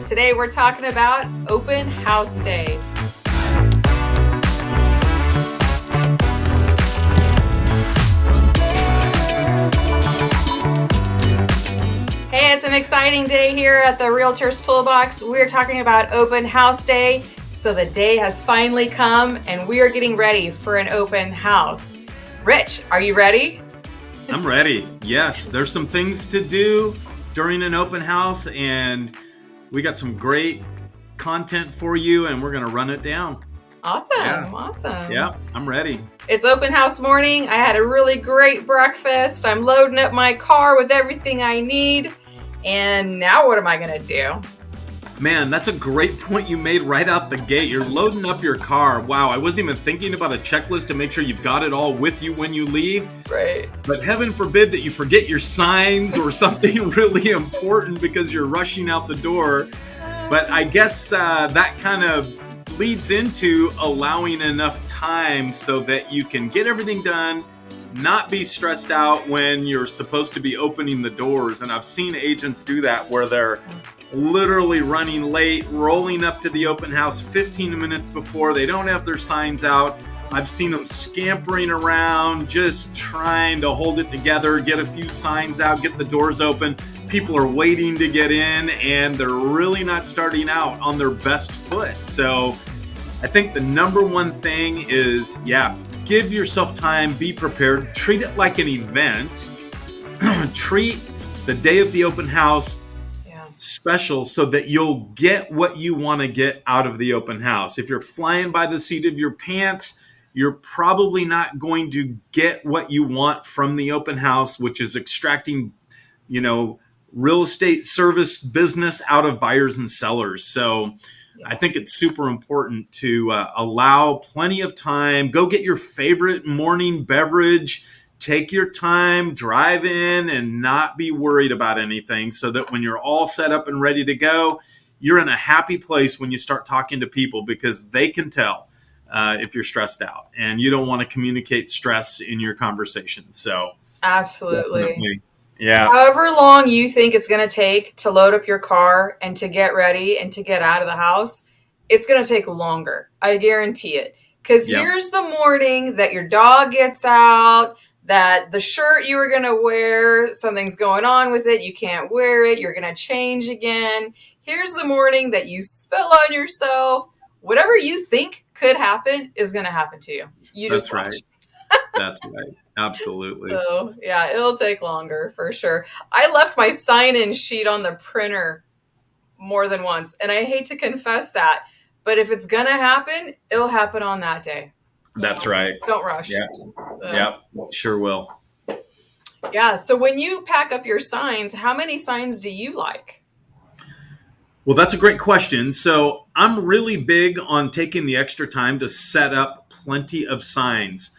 Today we're talking about open house day. Hey, it's an exciting day here at the Realtors Toolbox. We're talking about open house day. So the day has finally come and we are getting ready for an open house. Rich, are you ready? I'm ready. Yes, there's some things to do during an open house, and we got some great content for you, and we're going to run it down. Awesome. Yeah, I'm ready. It's open house morning. I had a really great breakfast. I'm loading up my car with everything I need. And now what am I going to do? Man, that's a great point you made right out the gate. You're loading up your car. Wow, I wasn't even thinking about a checklist to make sure you've got it all with you when you leave. Right. But heaven forbid that you forget your signs or something really important because you're rushing out the door. But I guess that kind of leads into allowing enough time so that you can get everything done, not be stressed out when you're supposed to be opening the doors. And I've seen agents do that where they're literally running late, rolling up to the open house 15 minutes before. They don't have their signs out. I've seen them scampering around, just trying to hold it together, get a few signs out, get the doors open. People are waiting to get in, and they're really not starting out on their best foot. So I think the number one thing is, give yourself time, be prepared, treat it like an event. Treat the day of the open house special so that you'll get what you want to get out of the open house. If you're flying by the seat of your pants, you're probably not going to get what you want from the open house, which is extracting, real estate service business out of buyers and sellers. So I think it's super important to allow plenty of time. Go get your favorite morning beverage. Take your time, drive in, and not be worried about anything so that when you're all set up and ready to go, you're in a happy place when you start talking to people because they can tell if you're stressed out. And you don't want to communicate stress in your conversation. So absolutely. Definitely. Yeah. However long you think it's going to take to load up your car and to get ready and to get out of the house, it's going to take longer. I guarantee it. Because here's the morning that your dog gets out, that the shirt you were going to wear, something's going on with it, you can't wear it, you're going to change again. Here's the morning that you spill on yourself. Whatever you think could happen is going to happen to you. That's right. That's right. Absolutely. So, it'll take longer for sure. I left my sign-in sheet on the printer more than once, and I hate to confess that, but if it's going to happen, it'll happen on that day. That's right. Don't rush. Yep, sure will. Yeah, so when you pack up your signs, how many signs do you like? Well, that's a great question. So I'm really big on taking the extra time to set up plenty of signs.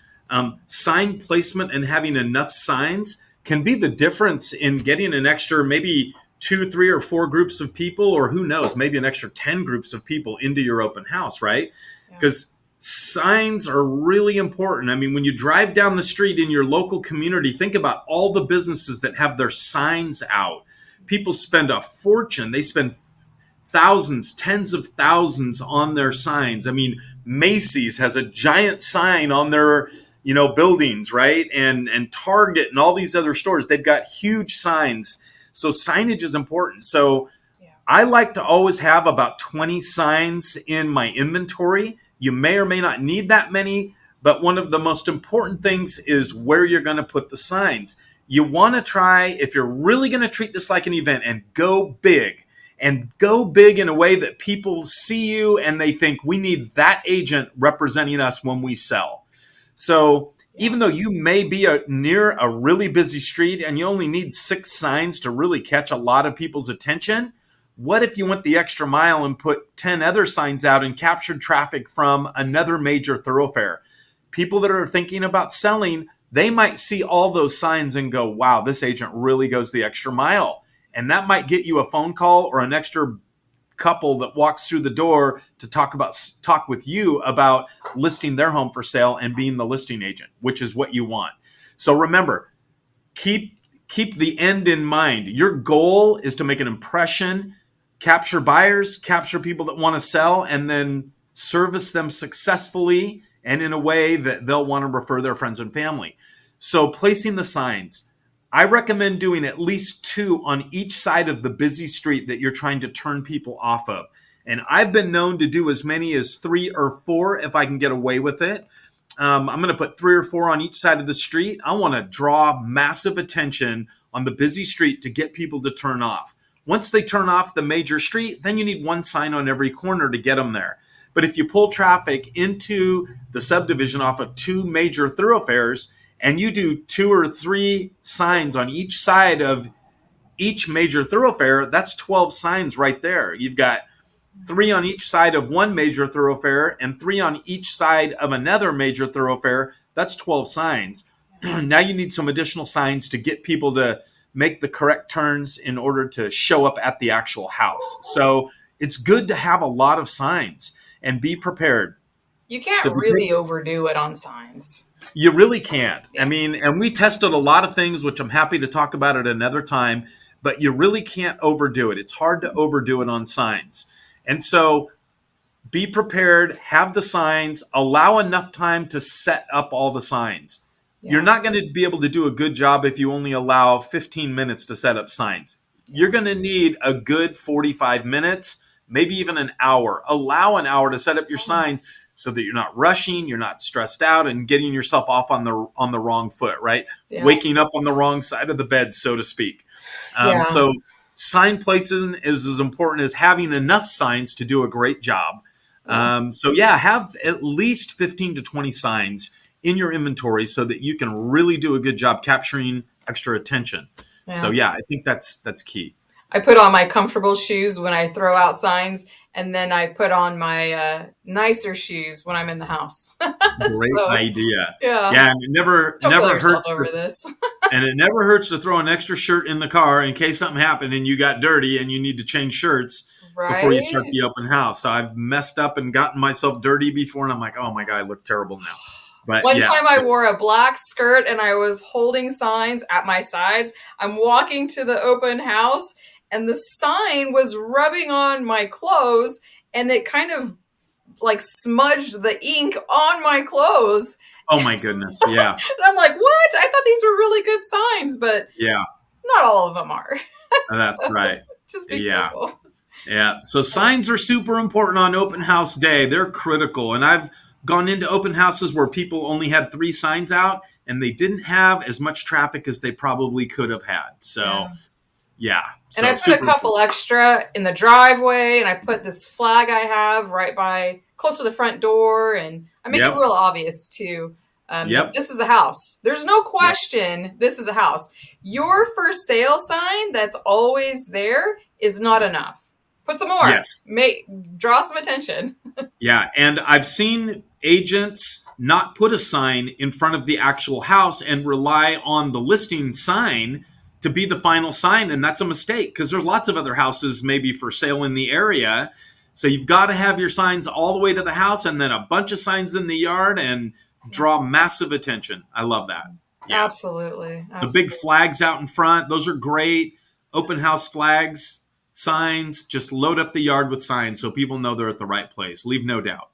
Sign placement and having enough signs can be the difference in getting an extra maybe 2, 3, or 4 groups of people, or who knows, maybe an extra 10 groups of people into your open house, right? Because signs are really important. I mean, when you drive down the street in your local community, think about all the businesses that have their signs out. People spend a fortune. They spend thousands, tens of thousands on their signs. I mean, Macy's has a giant sign on their buildings, right? And Target and all these other stores, they've got huge signs. So signage is important. So I like to always have about 20 signs in my inventory. You may or may not need that many, but one of the most important things is where you're going to put the signs. You want to try, if you're really going to treat this like an event, and go big. And go big in a way that people see you and they think we need that agent representing us when we sell. So even though you may be near a really busy street and you only need 6 signs to really catch a lot of people's attention, what if you went the extra mile and put 10 other signs out and captured traffic from another major thoroughfare? People that are thinking about selling, they might see all those signs and go, wow, this agent really goes the extra mile. And that might get you a phone call or an extra couple that walks through the door to talk with you about listing their home for sale and being the listing agent, which is what you want. So remember, keep the end in mind. Your goal is to make an impression capture buyers, capture people that want to sell, and then service them successfully and in a way that they'll want to refer their friends and family. So placing the signs, I recommend doing at least 2 on each side of the busy street that you're trying to turn people off of. And I've been known to do as many as 3 or 4 if I can get away with it. I'm going to put 3 or 4 on each side of the street. I want to draw massive attention on the busy street to get people to turn off. Once they turn off the major street, then you need 1 sign on every corner to get them there. But if you pull traffic into the subdivision off of 2 major thoroughfares and you do 2 or 3 signs on each side of each major thoroughfare, that's 12 signs right there. You've got 3 on each side of one major thoroughfare and 3 on each side of another major thoroughfare. That's 12 signs. Now you need some additional signs to get people to make the correct turns in order to show up at the actual house. So it's good to have a lot of signs and be prepared. You can't really overdo it on signs. You really can't. I mean, and we tested a lot of things, which I'm happy to talk about at another time, but you really can't overdo it. It's hard to overdo it on signs. And so be prepared, have the signs, allow enough time to set up all the signs. Yeah. You're not going to be able to do a good job if you only allow 15 minutes to set up signs. You're going to need a good 45 minutes, maybe even an hour. Allow an hour to set up your signs so that you're not rushing, you're not stressed out and getting yourself off on the wrong foot, right? Yeah. Waking up on the wrong side of the bed, so to speak. So sign placing is as important as having enough signs to do a great job. Have at least 15 to 20 signs in your inventory so that you can really do a good job capturing extra attention. Yeah. So I think that's key. I put on my comfortable shoes when I throw out signs, and then I put on my nicer shoes when I'm in the house. Great idea. Yeah. Yeah, and it never hurts over this. And it never hurts to throw an extra shirt in the car in case something happened and you got dirty and you need to change shirts before you start the open house. So I've messed up and gotten myself dirty before, and I'm like, oh my God, I look terrible now. But One time I wore a black skirt and I was holding signs at my sides. I'm walking to the open house and the sign was rubbing on my clothes and it kind of like smudged the ink on my clothes. Oh my goodness. Yeah. And I'm like, what? I thought these were really good signs, but not all of them are. That's right. Just be careful. Yeah. So signs are super important on open house day. They're critical. And I've gone into open houses where people only had 3 signs out and they didn't have as much traffic as they probably could have had. So, and I put a couple extra in the driveway, and I put this flag I have right by close to the front door, and I make it real obvious too. This is a house. There's no question this is a house. Your for sale sign that's always there is not enough. Put some more. Yes. Draw some attention. Yeah, and I've seen agents not put a sign in front of the actual house and rely on the listing sign to be the final sign, and that's a mistake because there's lots of other houses maybe for sale in the area. So you've got to have your signs all the way to the house and then a bunch of signs in the yard and draw massive attention. I love that. Yeah. Absolutely. The big flags out in front, those are great. Open house flags, signs, just load up the yard with signs so people know they're at the right place. Leave no doubt.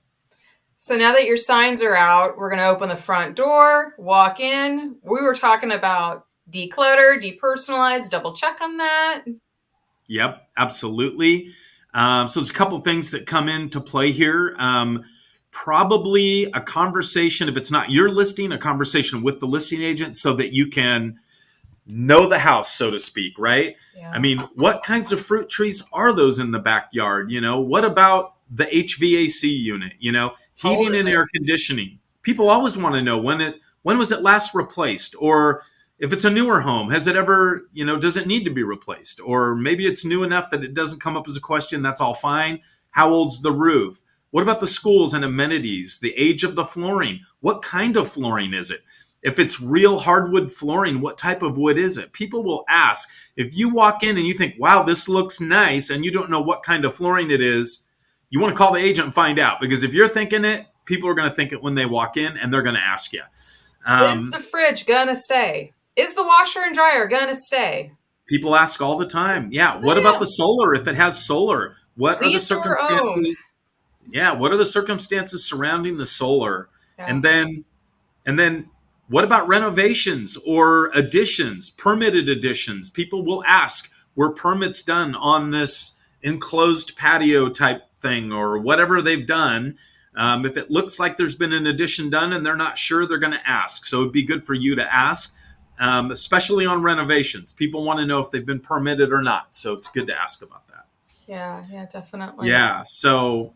So now that your signs are out, we're going to open the front door, walk in. We were talking about declutter, depersonalize, double check on that. Yep, absolutely. So there's a couple things that come into play here. Probably a conversation, if it's not your listing, a conversation with the listing agent so that you can know the house, so to speak, right? Yeah. I mean, what kinds of fruit trees are those in the backyard? You know, what about the HVAC unit? You know, heating and air conditioning. People always want to know when was it last replaced? Or if it's a newer home, has it ever, does it need to be replaced? Or maybe it's new enough that it doesn't come up as a question. That's all fine. How old's the roof? What about the schools and amenities? The age of the flooring? What kind of flooring is it? If it's real hardwood flooring, what type of wood is it? People will ask. If you walk in and you think, wow, this looks nice, and you don't know what kind of flooring it is, you want to call the agent and find out. Because if you're thinking it, people are going to think it when they walk in, and they're going to ask you. Is the fridge going to stay? Is the washer and dryer going to stay? People ask all the time. Yeah. Oh, What about yeah. the solar? If it has solar, what are the Leased or owned? circumstances? Yeah. What are the circumstances surrounding the solar? Yeah. And then what about renovations or additions, permitted additions? People will ask, were permits done on this enclosed patio type thing or whatever they've done? If it looks like there's been an addition done and they're not sure, they're going to ask. So it'd be good for you to ask, especially on renovations. People want to know if they've been permitted or not. So it's good to ask about that. Yeah. Yeah. Definitely. Yeah. So,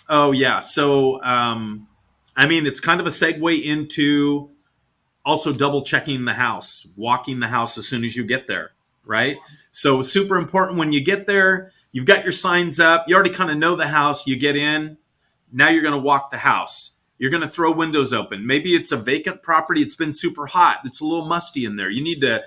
oh, yeah. So, I mean, it's kind of a segue into also double checking the house, walking the house as soon as you get there, right? So super important when you get there, you've got your signs up, you already kind of know the house, you get in, now you're going to walk the house. You're going to throw windows open. Maybe it's a vacant property, it's been super hot, it's a little musty in there. You need to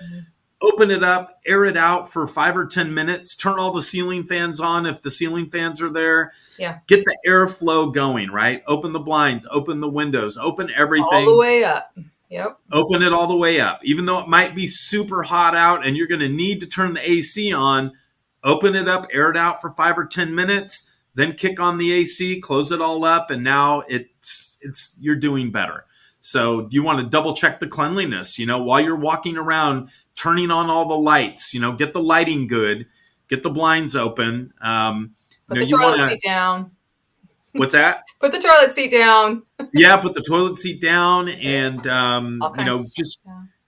open it up, air it out for 5 or 10 minutes, turn all the ceiling fans on if the ceiling fans are there. Yeah. Get the airflow going, right? Open the blinds, open the windows, open everything. All the way up. Yep. Open it all the way up. Even though it might be super hot out and you're going to need to turn the AC on, open it up, air it out for 5 or 10 minutes, then kick on the AC, close it all up, and now it's you're doing better. So do you want to double check the cleanliness? While you're walking around, turning on all the lights, get the lighting good, get the blinds open. Put the toilet seat down. What's that? Put the toilet seat down. Yeah, put the toilet seat down and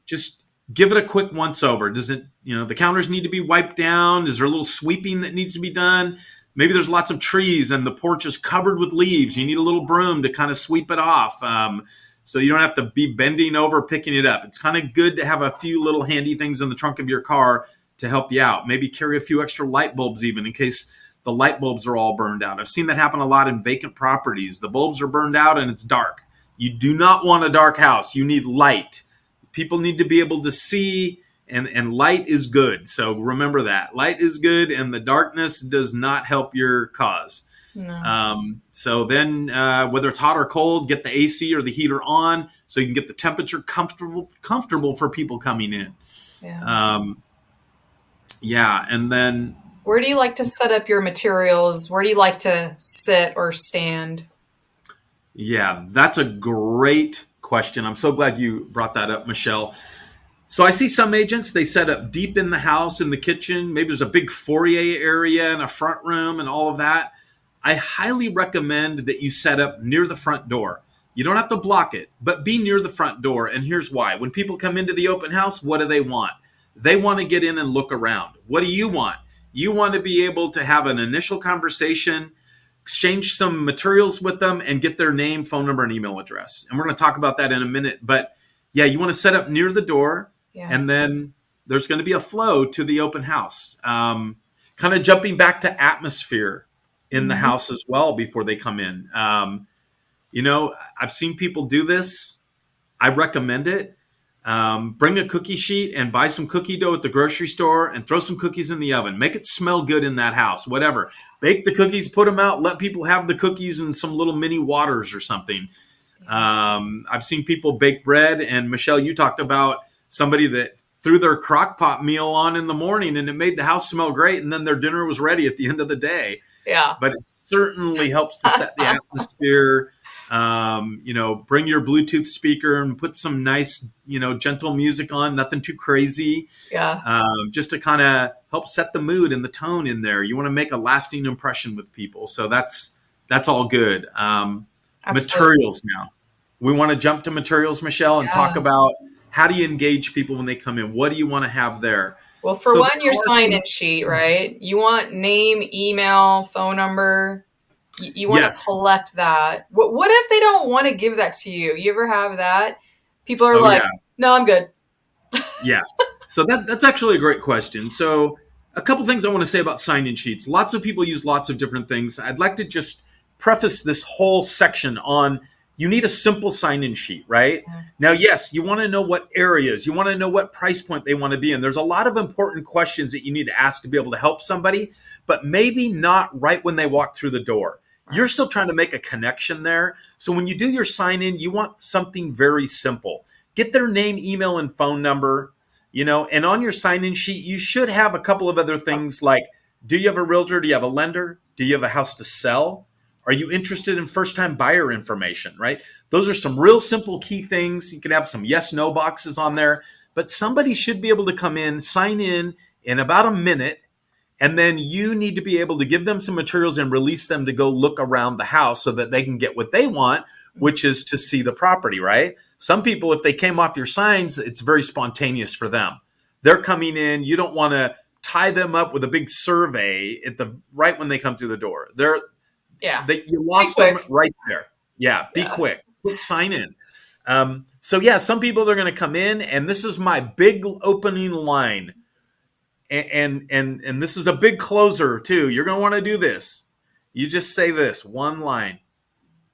just give it a quick once over. Does it, the counters need to be wiped down? Is there a little sweeping that needs to be done? Maybe there's lots of trees and the porch is covered with leaves. You need a little broom to kind of sweep it off. So you don't have to be bending over picking it up. It's kind of good to have a few little handy things in the trunk of your car to help you out. Maybe carry a few extra light bulbs even in case the light bulbs are all burned out. I've seen that happen a lot in vacant properties. The bulbs are burned out and it's dark. You do not want a dark house. You need light. People need to be able to see, and light is good. So remember that. Light is good, and the darkness does not help your cause. No. So then whether it's hot or cold, get the AC or the heater on so you can get the temperature comfortable for people coming in. Yeah. And then where do you like to set up your materials? Where do you like to sit or stand? Yeah, that's a great question. I'm so glad you brought that up, Michelle. So I see some agents, they set up deep in the house, in the kitchen. Maybe there's a big foyer area and a front room and all of that. I highly recommend that you set up near the front door. You don't have to block it, but be near the front door. And here's why. When people come into the open house, what do they want? They want to get in and look around. What do you want? You want to be able to have an initial conversation, exchange some materials with them, and get their name, phone number, and email address. And we're going to talk about that in a minute. But yeah, you want to set up near the door, and then there's going to be a flow to the open house. Kind of jumping back to atmosphere in the house as well before they come in. I've seen people do this. I recommend it. Bring a cookie sheet and buy some cookie dough at the grocery store and throw some cookies in the oven. Make it smell good in that house, whatever. Bake the cookies, put them out, let people have the cookies and some little mini waters or something. I've seen people bake bread, and Michelle, you talked about somebody that threw their crock pot meal on in the morning and it made the house smell great, and then their dinner was ready at the end of the day. Yeah. But it certainly helps to set the atmosphere. Bring your Bluetooth speaker and put some nice, gentle music on, nothing too crazy. Yeah. Just to kind of help set the mood and the tone in there. You want to make a lasting impression with people. So that's all good. Materials now. We want to jump to materials, Michelle, and talk about how do you engage people when they come in? What do you want to have there? Well, for one, your sign-in sheet, right? You want name, email, phone number. You want to collect that. What if they don't want to give that to you? You ever have that? People are no, I'm good. Yeah. So that's actually a great question. So a couple things I want to say about sign-in sheets. Lots of people use lots of different things. I'd like to just preface this whole section on you need a simple sign-in sheet, right? Now, yes, you want to know what areas, you want to know what price point they want to be in. There's a lot of important questions that you need to ask to be able to help somebody, but maybe not right when they walk through the door. You're still trying to make a connection there. So when you do your sign-in, you want something very simple. Get their name, email, and phone number. And on your sign-in sheet, you should have a couple of other things like, do you have a realtor? Do you have a lender? Do you have a house to sell? Are you interested in first-time buyer information, right? Those are some real simple key things. You can have some yes, no boxes on there, but somebody should be able to come in, sign in about a minute, and then you need to be able to give them some materials and release them to go look around the house so that they can get what they want, which is to see the property, right? Some people, if they came off your signs, it's very spontaneous for them. They're coming in. You don't want to tie them up with a big survey right when they come through the door. You lost them right there. Yeah, be quick. Quick sign in. Some people, they're going to come in, and this is my big opening line. And this is a big closer too. You're going to want to do this. You just say this one line.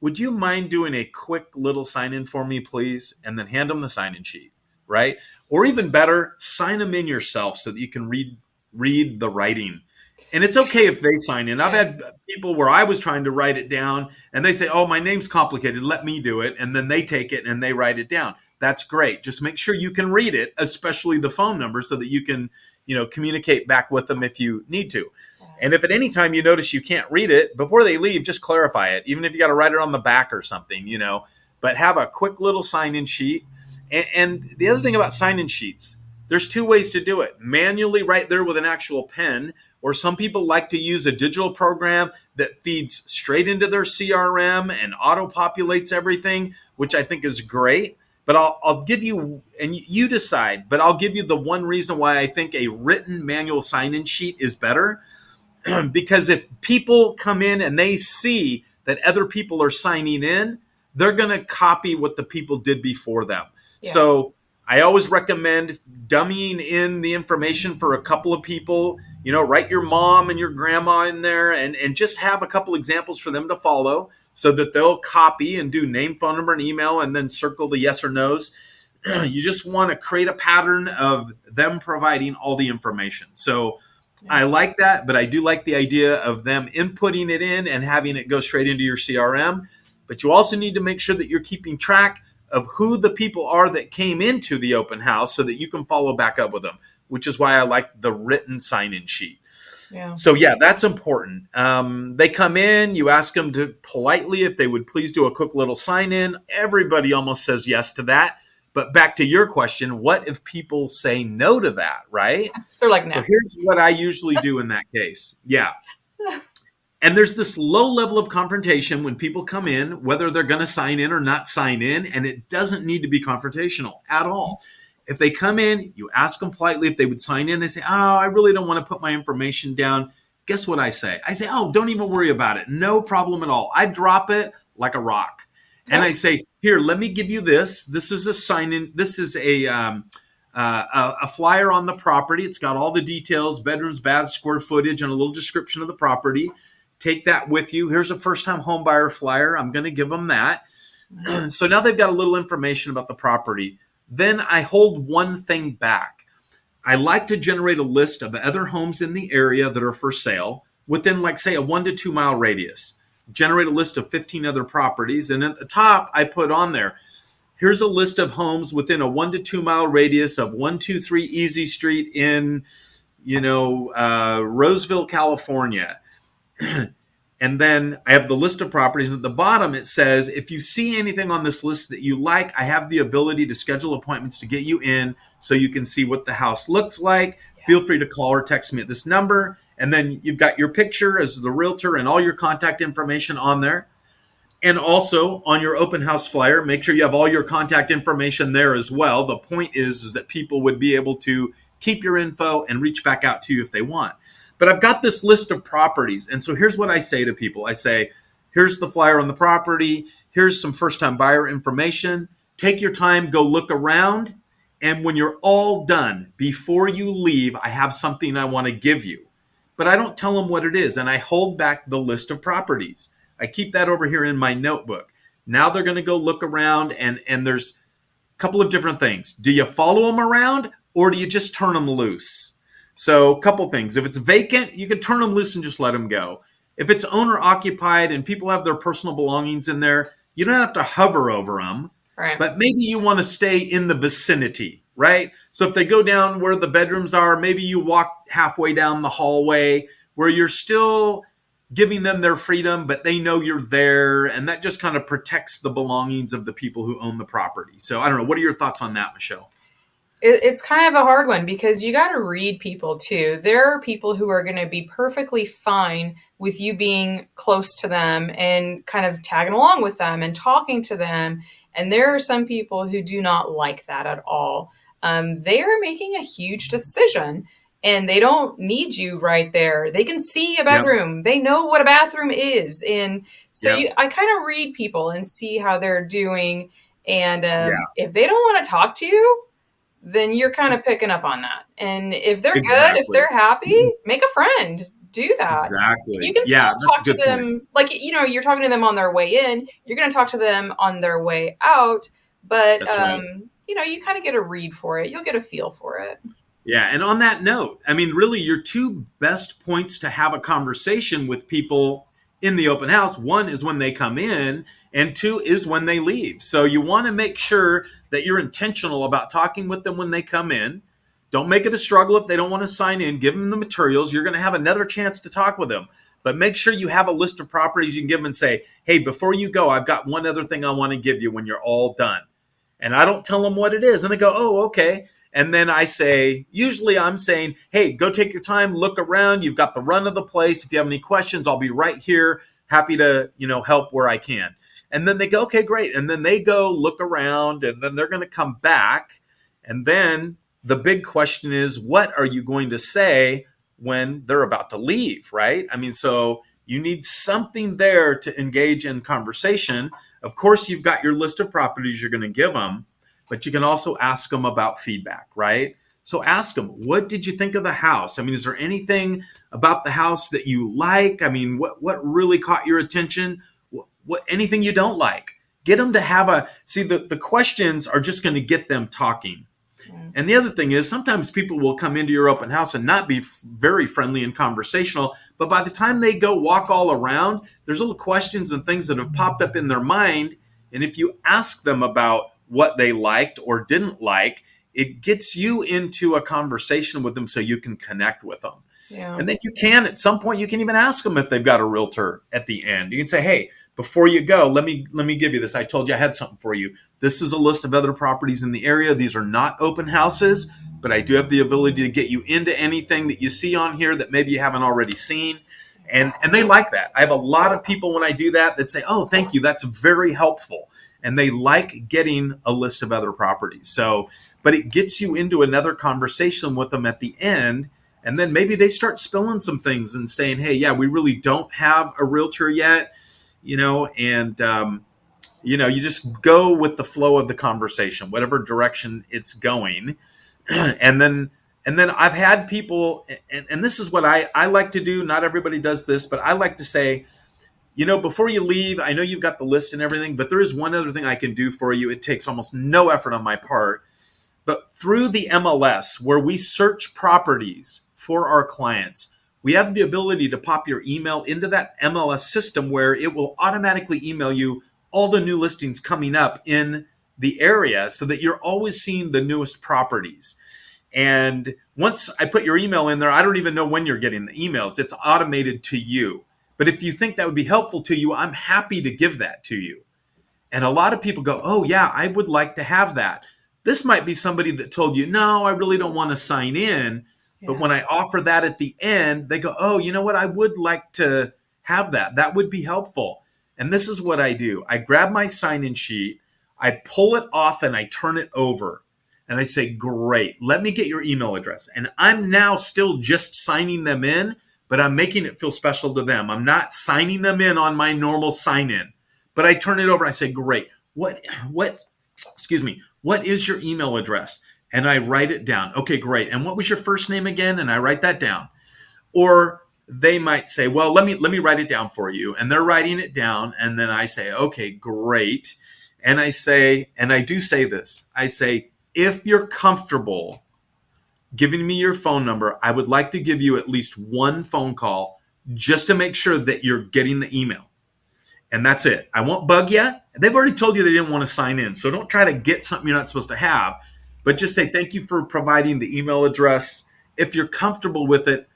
Would you mind doing a quick little sign in for me, please? And then hand them the sign in sheet, right? Or even better, sign them in yourself so that you can read the writing. And it's okay if they sign in. I've had people where I was trying to write it down and they say, oh, my name's complicated. Let me do it. And then they take it and they write it down. That's great. Just make sure you can read it, especially the phone number, so that you can, communicate back with them if you need to. And if at any time you notice you can't read it, before they leave, just clarify it. Even if you got to write it on the back or something, but have a quick little sign-in sheet. And the other thing about sign-in sheets, there's two ways to do it. Manually right there with an actual pen, or some people like to use a digital program that feeds straight into their CRM and auto-populates everything, which I think is great. But I'll give you, and you decide, but I'll give you the one reason why I think a written manual sign-in sheet is better. Because if people come in and they see that other people are signing in, they're going to copy what the people did before them. Yeah. So I always recommend dummying in the information for a couple of people, write your mom and your grandma in there and just have a couple examples for them to follow so that they'll copy and do name, phone number, and email, and then circle the yes or no's. You just want to create a pattern of them providing all the information. So I like that, but I do like the idea of them inputting it in and having it go straight into your CRM. But you also need to make sure that you're keeping track of who the people are that came into the open house so that you can follow back up with them, which is why I like the written sign-in sheet. Yeah. So that's important. They come in, you ask them to politely if they would please do a quick little sign-in. Everybody almost says yes to that. But back to your question, what if people say no to that, right? They're like, no. So here's what I usually do in that case. Yeah. And there's this low level of confrontation when people come in, whether they're going to sign in or not sign in, and it doesn't need to be confrontational at all. If they come in, you ask them politely if they would sign in. They say, oh, I really don't want to put my information down. Guess what I say? I say, oh, don't even worry about it. No problem at all. I drop it like a rock. Yep. And I say, here, let me give you this. This is a sign-in. This is a flyer on the property. It's got all the details, bedrooms, baths, square footage, and a little description of the property. Take that with you. Here's a first-time home buyer flyer. I'm going to give them that. So now they've got a little information about the property. Then I hold one thing back. I like to generate a list of other homes in the area that are for sale within, like, say, a 1 to 2 mile radius. Generate a list of 15 other properties. And at the top, I put on there, here's a list of homes within a 1 to 2 mile radius of 123 Easy Street in, Roseville, California. And then I have the list of properties. And at the bottom, it says, if you see anything on this list that you like, I have the ability to schedule appointments to get you in so you can see what the house looks like. Yeah. Feel free to call or text me at this number. And then you've got your picture as the realtor and all your contact information on there. And also on your open house flyer, make sure you have all your contact information there as well. The point is that people would be able to keep your info and reach back out to you if they want. But I've got this list of properties. And so here's what I say to people. I say, here's the flyer on the property. Here's some first-time buyer information. Take your time, go look around. And when you're all done, before you leave, I have something I want to give you. But I don't tell them what it is. And I hold back the list of properties. I keep that over here in my notebook. Now they're going to go look around. And there's a couple of different things. Do you follow them around or do you just turn them loose? So a couple things. If it's vacant, you can turn them loose and just let them go. If it's owner occupied and people have their personal belongings in there, you don't have to hover over them. Right. But maybe you want to stay in the vicinity, right? So if they go down where the bedrooms are, maybe you walk halfway down the hallway where you're still giving them their freedom, but they know you're there. And that just kind of protects the belongings of the people who own the property. So I don't know. What are your thoughts on that, Michelle? It's kind of a hard one because you got to read people too. There are people who are going to be perfectly fine with you being close to them and kind of tagging along with them and talking to them. And there are some people who do not like that at all. They are making a huge decision and they don't need you right there. They can see a Yep. bedroom, they know what a bathroom is. And so Yep. I kind of read people and see how they're doing. And Yeah. if they don't want to talk to you, then you're kind of picking up on that. And if they're good, if Exactly. they're happy, make a friend. Do that. And you Exactly. can Yeah, still that's a talk to good point. them like you're talking to them on their way in. You're going to talk to them on their way out, but That's right. you kind of get a read for it. You'll get a feel for it. Yeah, and on that note, I mean, really, your two best points to have a conversation with people in the open house, one is when they come in, and two is when they leave. So you want to make sure that you're intentional about talking with them when they come in. Don't make it a struggle if they don't want to sign in. Give them the materials. You're going to have another chance to talk with them. But make sure you have a list of properties you can give them and say, hey, before you go, I've got one other thing I want to give you when you're all done. And I don't tell them what it is. And they go, oh, okay. And then I say, usually I'm saying, hey, go take your time, look around. You've got the run of the place. If you have any questions, I'll be right here, happy to, help where I can. And then they go, okay, great. And then they go look around and then they're going to come back. And then the big question is, what are you going to say when they're about to leave, right? I mean, so you need something there to engage in conversation. Of course, you've got your list of properties you're going to give them, but you can also ask them about feedback, right? So ask them, what did you think of the house? I mean, is there anything about the house that you like? I mean, what really caught your attention? What anything you don't like? Get them to have the questions are just going to get them talking. And the other thing is sometimes people will come into your open house and not be very friendly and conversational, but by the time they go walk all around, there's little questions and things that have popped up in their mind. And if you ask them about what they liked or didn't like, it gets you into a conversation with them so you can connect with them. Yeah. And then at some point, you can even ask them if they've got a realtor at the end. You can say, hey, before you go, let me give you this. I told you I had something for you. This is a list of other properties in the area. These are not open houses, but I do have the ability to get you into anything that you see on here that maybe you haven't already seen. And they like that. I have a lot of people when I do that say, oh, thank you. That's very helpful. And they like getting a list of other properties. So, but it gets you into another conversation with them at the end. And then maybe they start spilling some things and saying, hey, yeah, we really don't have a realtor yet, and, you just go with the flow of the conversation, whatever direction it's going. And then I've had people, and this is what I like to do. Not everybody does this, but I like to say, before you leave, I know you've got the list and everything, but there is one other thing I can do for you. It takes almost no effort on my part. But through the MLS, where we search properties for our clients, we have the ability to pop your email into that MLS system where it will automatically email you all the new listings coming up in the area so that you're always seeing the newest properties. And once I put your email in there, I don't even know when you're getting the emails. It's automated to you. But if you think that would be helpful to you, I'm happy to give that to you. And a lot of people go, oh, yeah, I would like to have that. This might be somebody that told you, no, I really don't want to sign in. But when I offer that at the end, they go, oh, you know what? I would like to have that. That would be helpful. And this is what I do. I grab my sign-in sheet, I pull it off and I turn it over. And I say, great, let me get your email address. And I'm now still just signing them in, but I'm making it feel special to them. I'm not signing them in on my normal sign-in. But I turn it over and I say, great, what is your email address? And I write it down. Okay, great. And what was your first name again? And I write that down. Or they might say, well, let me write it down for you. And they're writing it down. And then I say, okay, great. And I do say this. I say, if you're comfortable giving me your phone number, I would like to give you at least one phone call just to make sure that you're getting the email. And that's it. I won't bug you. They've already told you they didn't want to sign in. So don't try to get something you're not supposed to have. but just say thank you for providing the email address. If you're comfortable with it,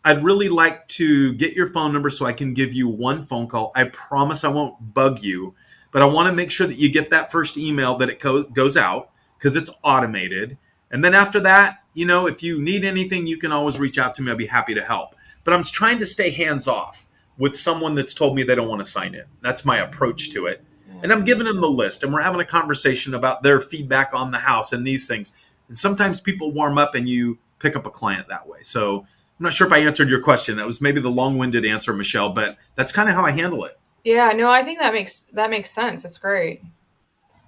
I'd really like to get your phone number so I can give you one phone call. I promise I won't bug you, but I want to make sure that you get that first email, that it goes out, because it's automated. And then after that, if you need anything, you can always reach out to me. I'll be happy to help. But I'm trying to stay hands off with someone that's told me they don't want to sign in. That's my approach to it. And I'm giving them the list, and we're having a conversation about their feedback on the house and these things. And sometimes people warm up and you pick up a client that way. So I'm not sure if I answered your question. That was maybe the long-winded answer, Michelle, but that's kind of how I handle it. Yeah, no, I think that makes sense. It's great.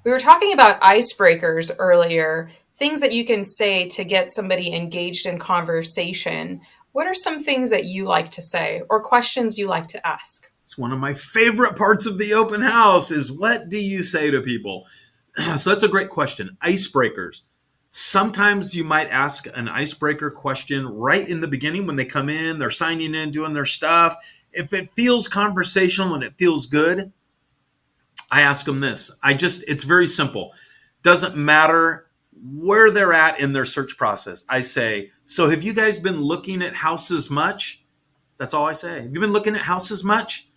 We were talking about icebreakers earlier, things that you can say to get somebody engaged in conversation. What are some things that you like to say or questions you like to ask? It's one of my favorite parts of the open house is, what do you say to people? So that's a great question. Icebreakers. Sometimes you might ask an icebreaker question right in the beginning when they come in, they're signing in, doing their stuff. If it feels conversational and it feels good, I ask them this. It's very simple. Doesn't matter where they're at in their search process. I say, so have you guys been looking at houses much? That's all I say. Have you been looking at houses much?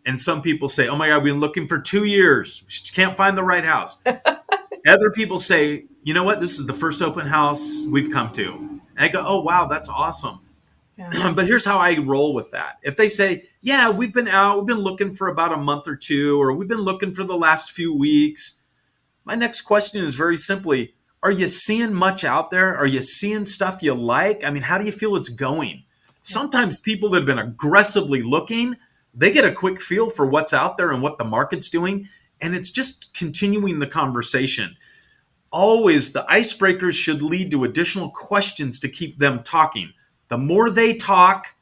And some people say, oh my God, we've been looking for 2 years. We just can't find the right house. Other people say, you know what? This is the first open house we've come to. And I go, oh, wow, that's awesome. Yeah. But here's how I roll with that. If they say, yeah, we've been looking for about a month or two, or we've been looking for the last few weeks. My next question is very simply, are you seeing much out there? Are you seeing stuff you like? I mean, how do you feel it's going? Sometimes people that have been aggressively looking, they get a quick feel for what's out there and what the market's doing. And it's just continuing the conversation. Always, the icebreakers should lead to additional questions to keep them talking. The more they talk,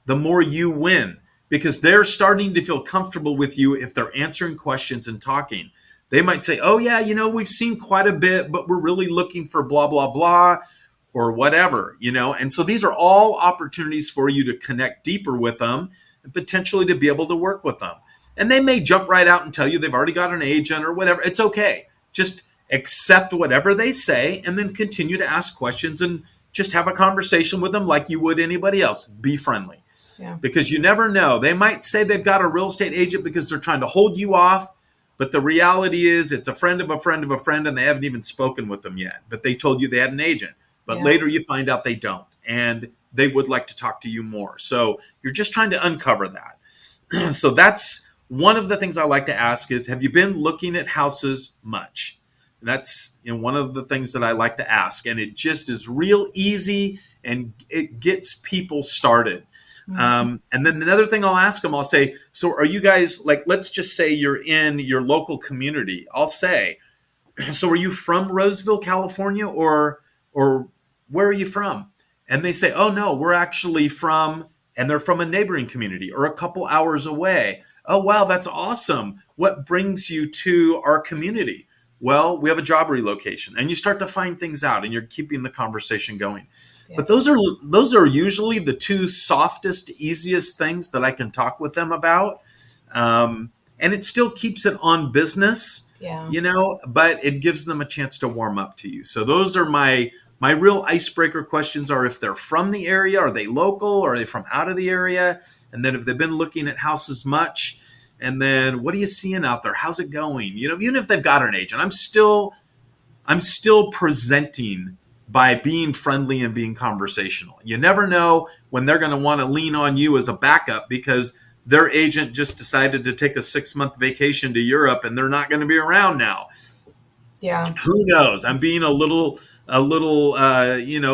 the more you win, because they're starting to feel comfortable with you if they're answering questions and talking. They might say, oh yeah, we've seen quite a bit, but we're really looking for blah, blah, blah, or whatever, And so these are all opportunities for you to connect deeper with them and potentially to be able to work with them. And they may jump right out and tell you they've already got an agent or whatever. It's okay. Just accept whatever they say and then continue to ask questions and just have a conversation with them like you would anybody else. Be friendly. Yeah. Because you never know. They might say they've got a real estate agent because they're trying to hold you off. But the reality is it's a friend of a friend of a friend, and they haven't even spoken with them yet. But they told you they had an agent. But later you find out they don't. And they would like to talk to you more. So you're just trying to uncover that. So that's one of the things I like to ask is, have you been looking at houses much? That's one of the things that I like to ask. And it just is real easy and it gets people started. Mm-hmm. And then another thing I'll ask them, I'll say, so are you guys, like, let's just say you're in your local community. I'll say, so are you from Roseville, California, or where are you from? And they say, oh no, we're actually from, and they're from a neighboring community or a couple hours away. Oh, wow, that's awesome. What brings you to our community? Well, we have a job relocation, and you start to find things out and you're keeping the conversation going. Yeah. But those are usually the two softest, easiest things that I can talk with them about. And it still keeps it on business, but it gives them a chance to warm up to you. So those are my real icebreaker questions are if they're from the area, are they local, or are they from out of the area? And then if they've been looking at houses much, and then what are you seeing out there? How's it going? Even if they've got an agent, I'm still presenting by being friendly and being conversational. You never know when they're going to want to lean on you as a backup because their agent just decided to take a 6-month vacation to Europe and they're not going to be around now. Yeah. Who knows? I'm being a little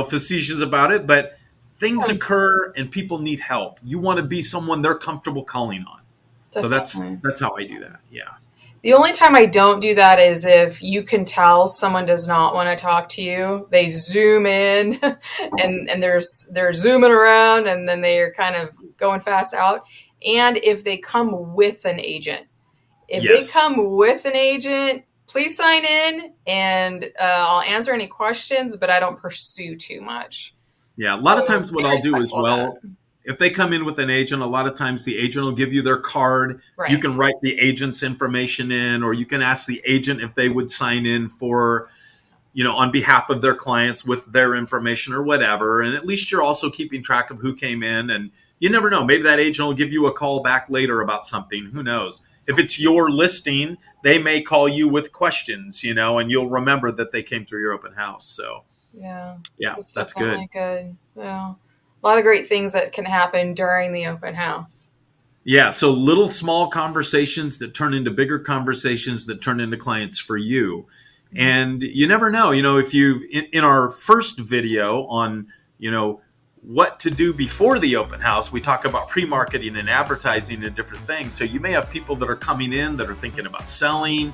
facetious about it, but things occur and people need help. You want to be someone they're comfortable calling on. Definitely. So that's how I do that. Yeah. The only time I don't do that is if you can tell someone does not want to talk to you. They zoom in and they're zooming around and then they're kind of going fast out. And if they come with an agent. If they come with an agent, please sign in and I'll answer any questions, but I don't pursue too much. Yeah, a lot of times what I'll do as well, if they come in with an agent, a lot of times the agent will give you their card. Right. You can write the agent's information in, or you can ask the agent if they would sign in for on behalf of their clients with their information or whatever. And at least you're also keeping track of who came in, and you never know, maybe that agent will give you a call back later about something. Who knows? If it's your listing, they may call you with questions, and you'll remember that they came through your open house. So yeah, that's good. Good. Yeah. A lot of great things that can happen during the open house. Yeah, so little small conversations that turn into bigger conversations that turn into clients for you. And you never know, if in our first video on, what to do before the open house, we talk about pre-marketing and advertising and different things. So you may have people that are coming in that are thinking about selling,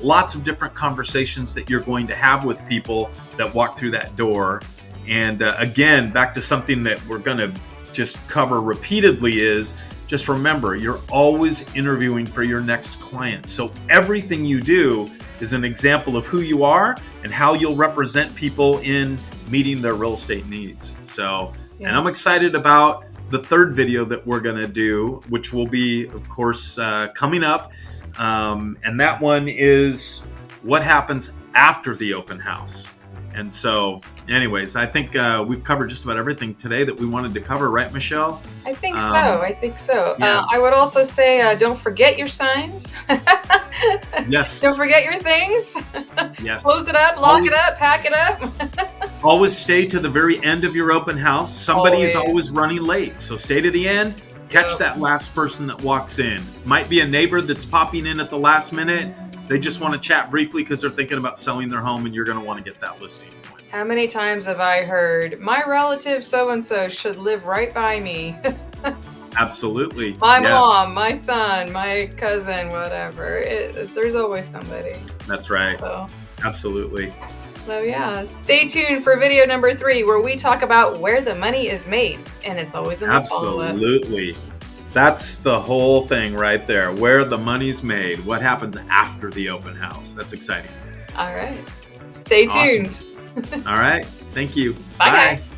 lots of different conversations that you're going to have with people that walk through that door. And again, back to something that we're going to just cover repeatedly is just remember, you're always interviewing for your next client. So everything you do is an example of who you are and how you'll represent people in meeting their real estate needs. So, and I'm excited about the third video that we're going to do, which will be, of course, coming up. And that one is what happens after the open house. And so, anyways, I think we've covered just about everything today that we wanted to cover, right, Michelle? I think so. Yeah. I would also say, don't forget your signs. Yes. Don't forget your things. Yes. Close it up, lock it up, pack it up. Always stay to the very end of your open house. Somebody is always running late. So stay to the end. Catch that last person that walks in. Might be a neighbor that's popping in at the last minute. They just want to chat briefly because they're thinking about selling their home, and you're going to want to get that listing. How many times have I heard, my relative so-and-so should live right by me? Absolutely. My mom, my son, my cousin, whatever. There's always somebody. That's right. So. Absolutely. So yeah, stay tuned for video number 3, where we talk about where the money is made. And it's always in the follow-up. Absolutely. That's the whole thing right there. Where the money's made. What happens after the open house. That's exciting. All right. Stay tuned. All right. Thank you. Bye, guys.